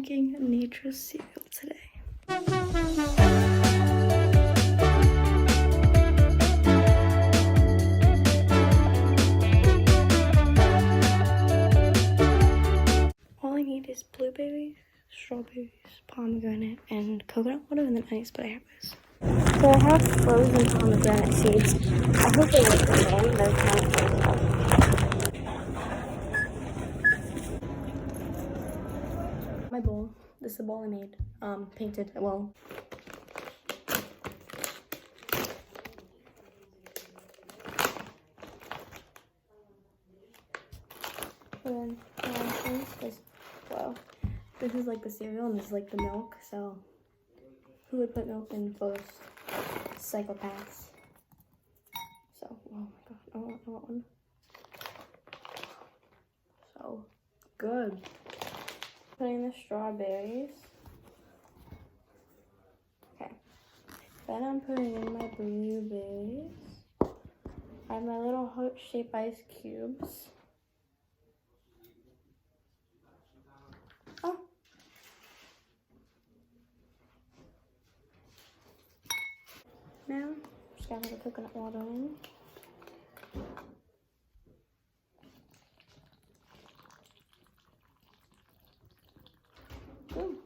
drinking nature's cereal today. All I need is blueberries, strawberries, pomegranate, and coconut water, and then ice, but I have this. So I have frozen pomegranate seeds. I hope they look the same. They're kind of frozen up. My bowl. This is the bowl I made. Painted. Well. And then this is like the cereal and this is like the milk. So who would put milk in first? Psychopaths. So oh my god, I want one. So good. Putting the strawberries. Okay. Then I'm putting in my blueberries. I have my little heart-shaped ice cubes. Oh. Now, just gotta put the coconut water in. Boom.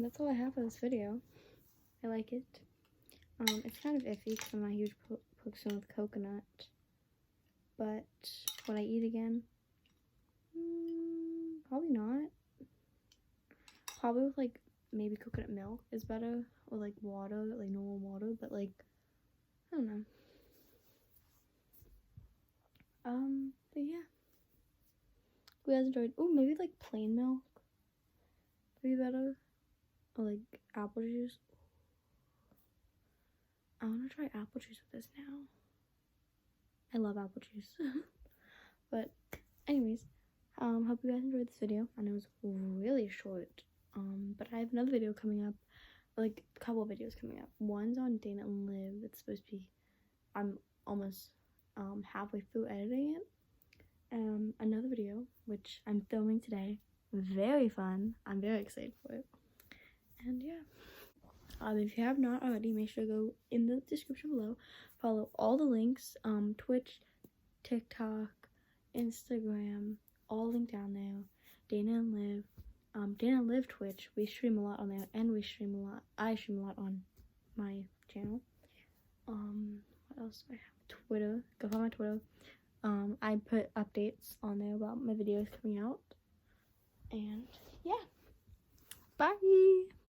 That's all I have for this video. I like it. It's kind of iffy because I'm not a huge person with coconut. But would I eat again? Probably not. Probably with like maybe coconut milk is better, or like water, like normal water. But like I don't know. But yeah. If you guys enjoyed, oh maybe like plain milk would be better. Or like apple juice. I want to try apple juice with this now. I love apple juice. But anyways, hope you guys enjoyed this video. I know it was really short. But I have another video coming up, like a couple of videos coming up. One's on Dana and Liv. It's supposed to be, I'm almost halfway through editing it. Another video which I'm filming today. Very fun. I'm very excited for it. And yeah, if you have not already, make sure to go in the description below, follow all the links, Twitch, TikTok, Instagram, all linked down there. Dana and Liv Twitch, we stream a lot on there, and I stream a lot on my channel. What else do I have? Twitter, go follow my Twitter. I put updates on there about my videos coming out. And yeah, bye.